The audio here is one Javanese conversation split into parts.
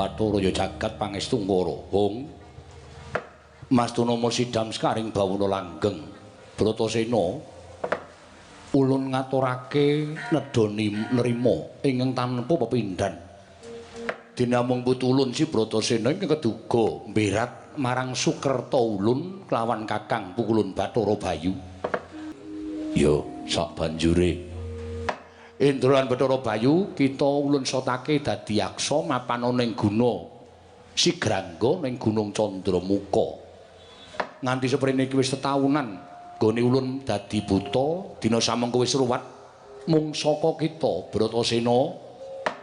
Bathara ya jagat pangestu ngara. Wong Mastuna Sidam Skaring Bawana langgeng. Bratasena ulun ngaturake nedoni nrima ingkang tanpa pepindhan. Dinamung putulun si Bratasena ingkang keduga mberat marang Sukerta ulun kelawan Kakang Pukulun Bathara Bayu. Ya, sak banjure Indra lan Bathara Bayu kita ulun sotake dadi yaksa mapan ana ing guna Sigrangga ning Gunung Candramuka. Nganti seprene iki wis tetahunan gone ulun dadi buta, dina samengko wis ruwat mung saka kita Bratasena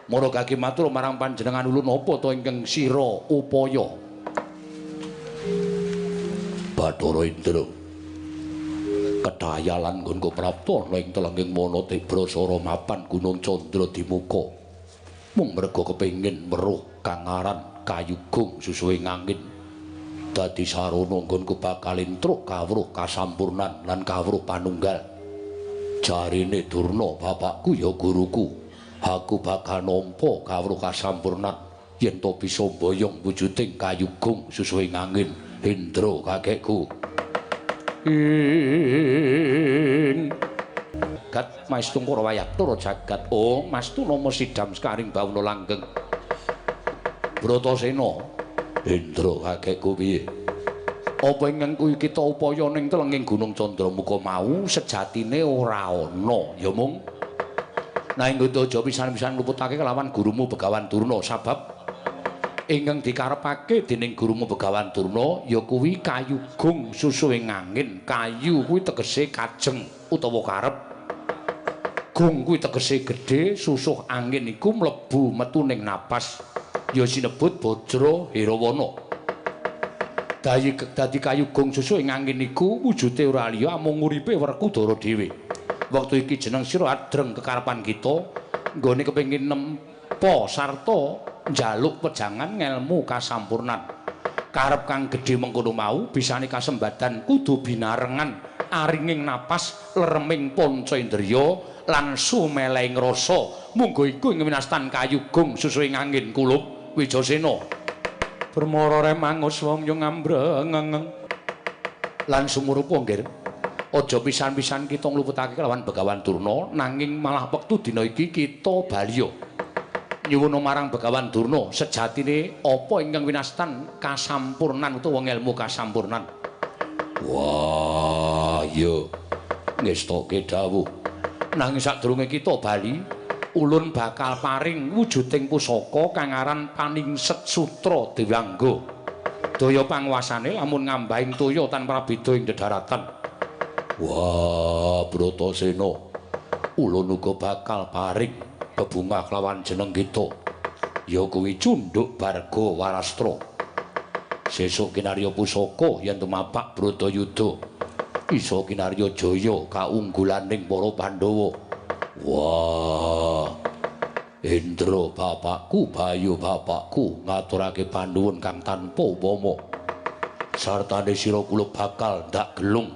maragake matur marang panjenengan ulun apa ta ingkang sira upaya. Bathara Indra kedayalan nggonku prapta ing telenging Manati Brasara mapan Gunung Candradimuka mung merga kepengin weruh kang aran Kayugung Susuhing Angin dadi sarana nggonku bakal entruk kawruh kasampurnan lan kawruh panunggal. Jarine Durna bapakku ya guruku, aku bakal nampa kawruh kasampurnan yen to bisa mboyong wujuding Kayugung Susuhing Angin. Indra kakekku Gat Maestungkara Wayaptura jagat. Oh, Mastuna Sidam Skaring Bawana langgeng. Bratasena, Indra kakekku piye? Apa ingkang kuwi kita upaya ning telenging Gunung Candramuka mau sejatine ora ana, ya mung nanging aja pisan-pisan ngluputake kelawan gurumu Begawan Durna sabab ingkang dikarepake dening gurumu Begawan Durna ya kuwi Kayugung Susuhing Angin. Kayu kuwi tegese kajeng utawa karep. Gung kuwi tegese gedhe, susuh angin iku mlebu metu ning napas. Ya sinebut Bajra Herawana. Dadi Kayugung Susuhing Angin iku wujude ora liya amung uripe Werkudara dhewe. Wektu iki jeneng sira adreng kekarepan kita nggone kepengin nempa sarta njaluk wejangan ngelmu kasampurnan. Karep kang gedhe mengkono mau bisane kasembadan kudu binarengan aringing napas, lereming panca indriya lan sumelehing rasa. Munggo iku ing winastan Kayugung Susuhing Angin kulub Wijasena. Permara remangus wong yo ngambreng lan sumurupa nggih. Aja pisan-pisan kita ngluputake kelawan Begawan Durna nanging malah wektu dina iki kita baliya nyuwun marang Begawan Durna sejatine apa ingkang winastan kasampurnan utawa ngelmu kasampurnan. Wah, iya ngestoke dawuh. Nanging sadurunge kita bali, ulun bakal paring wujuding pusaka kang aran Paningset Sutra Dewangga. Daya panguwasane lamun ngambahing toya tanpa beda ing dedharatan. Wah, Bratasena, ulun uga bakal paring bebungah kelawan jeneng kita ya kuwi Cunduk Barga Warastra. Sesuk kinarya pusaka yen tumapak Bratayuda isa kinarya jaya kaunggulaning para Pandhawa. Wah, Indra bapakku, Bayu bapakku ngaturake panuwun kang tanpa upama. Sartane sira kula bakal ndak gelung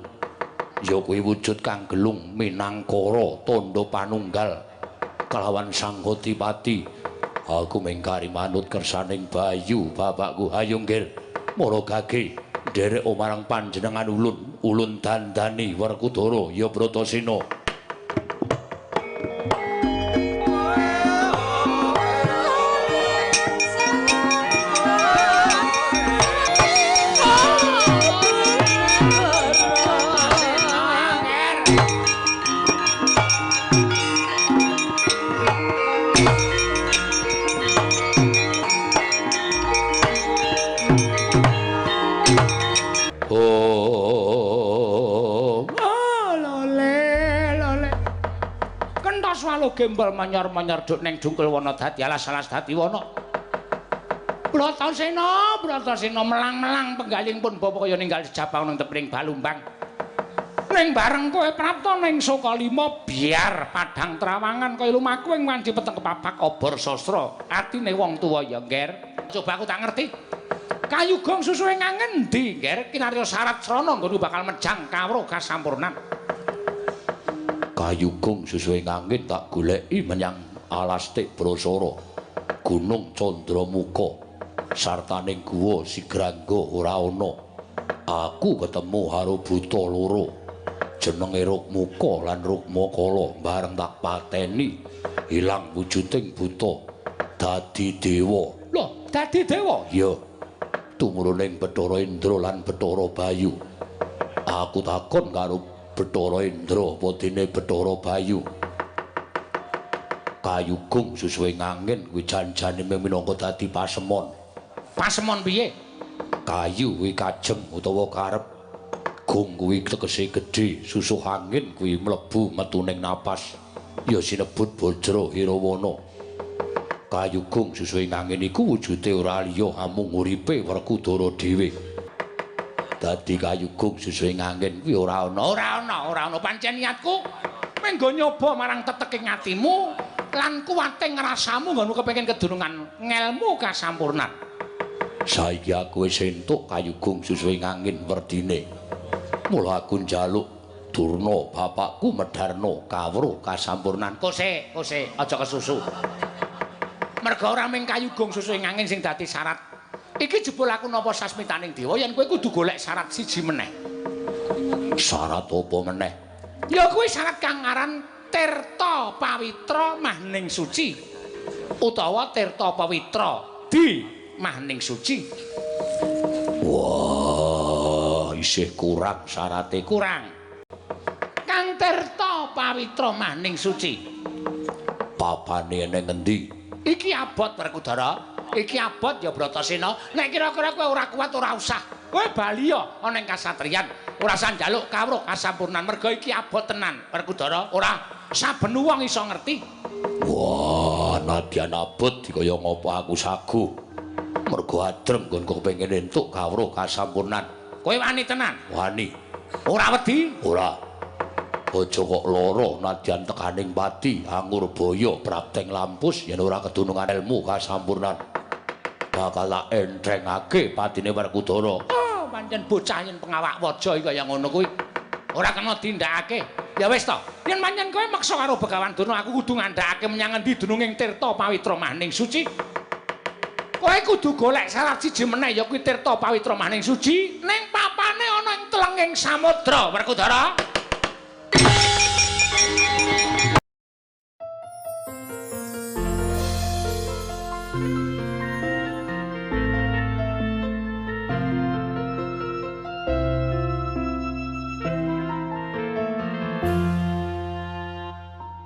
ya kuwi wujud kang gelung minangkara tandha panunggal kelawan Sang Kotipati. Aku mengkari manut kersaning Bayu bapakku. Ayo nggih maragake nderek marang panjenengan ulun dandani Werkudara ya Bratasena. Gembal manyar-manyar duk neng dungkul wana dadi alas-alas dadi wana. Bratasena, Bratasena melang-melang penggaling pun bapa kaya ninggal sejapang nang tepining Balumbang. Ning bareng kowe prapta ning Sokalima biar padhang trawangan kaya lumaku ing wanci peteng kepapak obor sastra. Atine wong tuwa ya, Nger. Coba aku tak ngerti. Kayugung Susuhing Angin ndi, Nger? Kinarya syarat srana nggonku bakal mejang kawruh kasampurnan. Kayugung Susuhing Angin tak goleki menyang Alastik Brasara Gunung Candramuka sartaning guwa Sigrangga ora ana. Aku ketemu karo buta loro. Jenenge Rukmuka lan Rukmakala bareng tak pateni ilang wujuding buta dadi dewa. Loh, dadi dewa? Iya. Tumruning Bathara Indra lan Bathara Bayu. Aku takon karo Bathara Indra apa dene Bathara Bayu. Kayugung susuhe angin kuwi jan-jane minangka dadi pasemon. Pasemon piye? Kayu kuwi kajem utawa karep. Gung kuwi tegese gedhe, susuh angin kuwi mlebu metuning napas. Ya sinebut Bajra Irawana. Kayugung susuhe angin iku wujude ora liya amung uripe Werkudara dhewe. Dadi kayugung susuhe angin kuwi ora ana pancen niatku menggo nyoba marang teteking atimu lan kuwating rasamu nggonmu kepengin kedurungan ngelmu kasampurnan. Saiki aku wis entuk kayugung susuhe angin werdine. Mula aku njaluk Durna bapakku Medarna kawruh kasampurnan. Kose, aja kesusu. Merga ora mung kayugung susuhe angin sing dadi syarat. Iki jebul aku napa sasmitaning dewa yen kowe kudu golek syarat siji meneh. Syarat apa meneh? Ya kuwi syarat kang aran Tirta Pawitra Mahning Suci. Utawa Tirta Pawitra di Mahning Suci. Wah, isih kurang syarate kurang. Kang Tirta Pawitra Mahning Suci. Papane ning endi? Iki abot Werkudara. Iki abot ya Bratasena. Nek kira-kira kowe ora kuat ora usah. Kowe bali ya ana ing kasatriyan. Ora usah njaluk kawruh kasampurnan merga iki abot tenan. Werkudara ora saben wong iso ngerti. Wah, nadyan abot dikaya ngapa aku sagu. Mergo adreng nggonku kepengin entuk kawruh kasampurnan. Kowe wani tenan? Wani. Ora wedi? Ora. Aja kok lara nadyan tekaning pati anggur boyo prapteng lampus yen ora kedunungan ilmu kasampurnan. Bakal tak entrengake patine Werkudara. Oh, pancen bocah yen pengawak waja iki kaya ngono kuwi. Ora kena tindakake. Ya wis to. Yen pancen kowe meksa karo Begawan Durna aku kudu ngandhakake menyang endi dununging Tirta Pawitra Mahning Suci. Kowe kudu golek syarat siji meneh ya kuwi Tirta Pawitra Mahning Suci ning papane ana ing telenging samudra Werkudara.